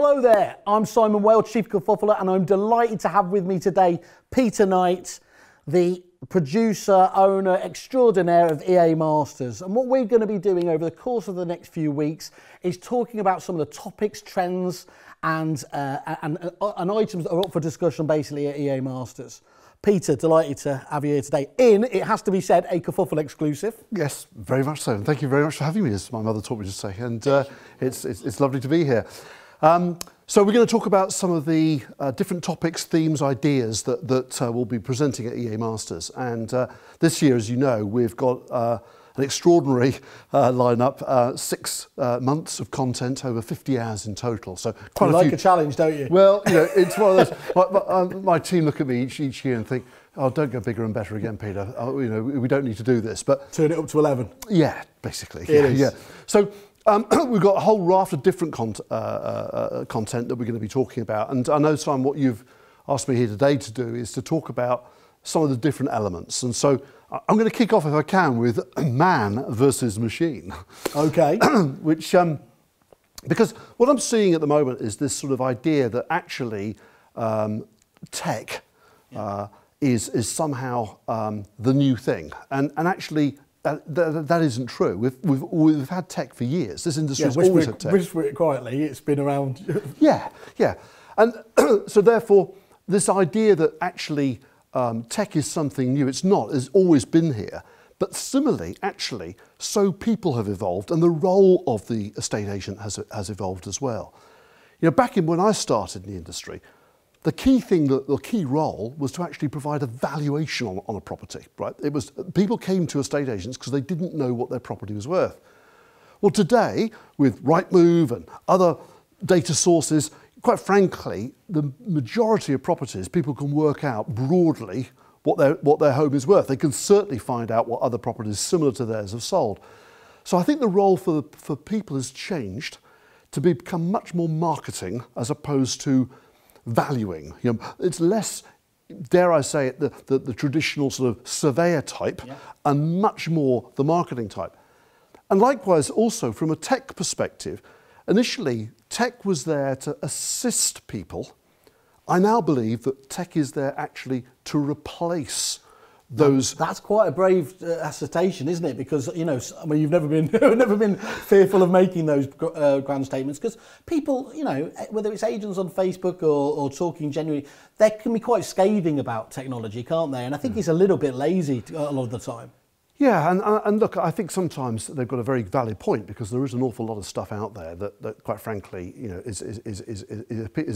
Hello there, I'm Simon Whale, Chief Kerfuffle, and I'm delighted to have with me today Peter Knight, the producer, owner extraordinaire of EA Masters. And what we're going to be doing over the course of the next few weeks is talking about some of the topics, trends, and items that are up for discussion basically at EA Masters. Peter, delighted to have you here today. It has to be said, a Kerfuffle exclusive. Yes, very much so. And thank you very much for having me, as my mother taught me to say. And it's lovely to be here. So we're going to talk about some of the different topics, themes, ideas that we'll be presenting at EA Masters. And this year, as you know, we've got an extraordinary lineup, 6 months of content, over 50 hours in total. So quite you like a challenge, don't you? Well, you know, it's one of those. My team look at me each year and think, "Oh, don't go bigger and better again, Peter. Oh, you know, we don't need to do this." But turn it up to 11. Yeah, basically. Yeah. So we've got a whole raft of different content that we're going to be talking about. And I know, Simon, what you've asked me here today to do is to talk about some of the different elements. And so I'm going to kick off, if I can, with man versus machine. Okay. Which, because what I'm seeing at the moment is this sort of idea that actually tech is somehow the new thing. And actually, that isn't true. We've had tech for years. This industry's always had tech. Whisper it quietly, it's been around. Yeah. And so therefore, this idea that actually tech is something new, it's not, it's always been here. But similarly, actually, so people have evolved and the role of the estate agent has evolved as well. You know, back in when I started in the industry, the key role was to actually provide a valuation on a property, right? It was, people came to estate agents because they didn't know what their property was worth. Well, today, with Rightmove and other data sources, quite frankly, the majority of properties, people can work out broadly what their home is worth. They can certainly find out what other properties similar to theirs have sold. So I think the role for people has changed to become much more marketing as opposed to valuing. You know, it's less, dare I say it, the traditional sort of surveyor type, and much more the marketing type. And likewise, also from a tech perspective, initially tech was there to assist people. I now believe that tech is there actually to replace those. That's quite a brave assertion, isn't it? Because, you know, I mean, you've never been fearful of making those grand statements, because people, you know, whether it's agents on Facebook or talking genuinely, they can be quite scathing about technology, can't they? And I think it's a little bit lazy a lot of the time. Yeah, and look, I think sometimes they've got a very valid point, because there is an awful lot of stuff out there that quite frankly, you know, is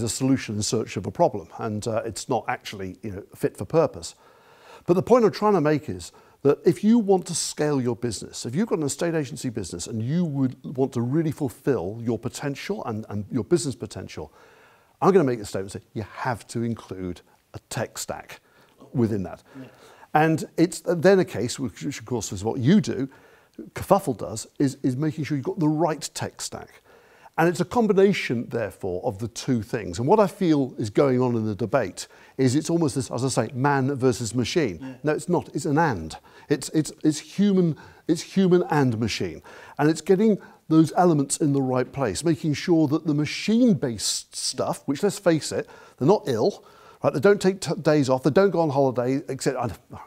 a solution in search of a problem, and it's not actually, you know, fit for purpose. But the point I'm trying to make is that if you want to scale your business, if you've got an estate agency business and you would want to really fulfill your potential and your business potential, I'm going to make the statement and say you have to include a tech stack within that. Yeah. And it's then a case, which of course is what you do, Kerfuffle does, is making sure you've got the right tech stack. And it's a combination, therefore, of the two things. And what I feel is going on in the debate is it's almost this, as I say, man versus machine. Yeah. No, it's not. It's an and. It's human and machine. And it's getting those elements in the right place, making sure that the machine-based stuff, which, let's face it, they're not ill, right? They don't take days off. They don't go on holiday, except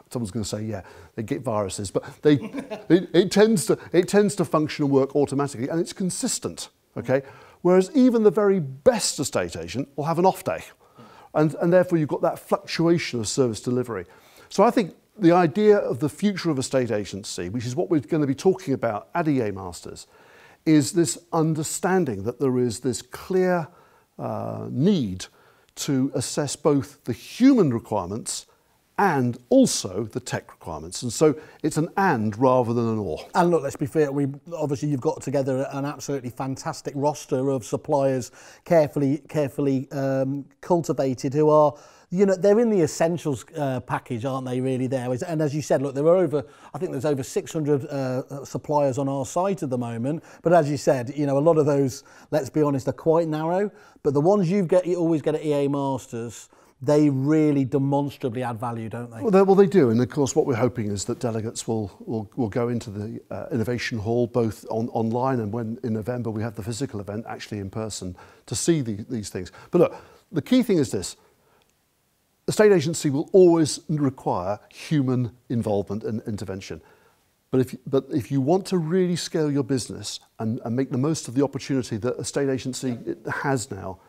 someone's going to say, yeah, they get viruses, but it tends to function and work automatically, and it's consistent. Okay, whereas even the very best estate agent will have an off day, and therefore you've got that fluctuation of service delivery. So I think the idea of the future of estate agency, which is what we're going to be talking about at EA Masters, is this understanding that there is this clear need to assess both the human requirements and also the tech requirements. And so it's an and rather than an or. And look, let's be fair, obviously you've got together an absolutely fantastic roster of suppliers, carefully cultivated, who are, you know, they're in the essentials package, aren't they, really, there? And as you said, look, I think there's over 600 suppliers on our site at the moment. But as you said, you know, a lot of those, let's be honest, are quite narrow. But the ones you always get at EA Masters, they really demonstrably add value, don't they? Well, they do, and of course what we're hoping is that delegates will go into the Innovation Hall both online and when in November we have the physical event actually in person to see these things. But look, the key thing is this. A state agency will always require human involvement and intervention. But if you want to really scale your business and make the most of the opportunity that a state agency has now,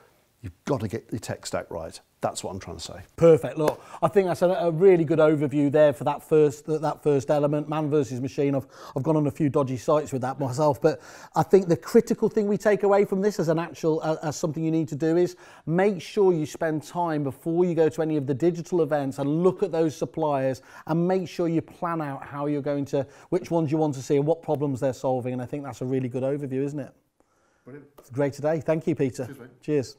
you've got to get the tech stack right. That's what I'm trying to say. Perfect. Look, I think that's a really good overview there for that first element, man versus machine. I've gone on a few dodgy sites with that myself, but I think the critical thing we take away from this as something you need to do is make sure you spend time before you go to any of the digital events and look at those suppliers and make sure you plan out how you're going to, which ones you want to see and what problems they're solving. And I think that's a really good overview, isn't it? Brilliant. It's great today. Thank you, Peter. Cheers, mate. Cheers.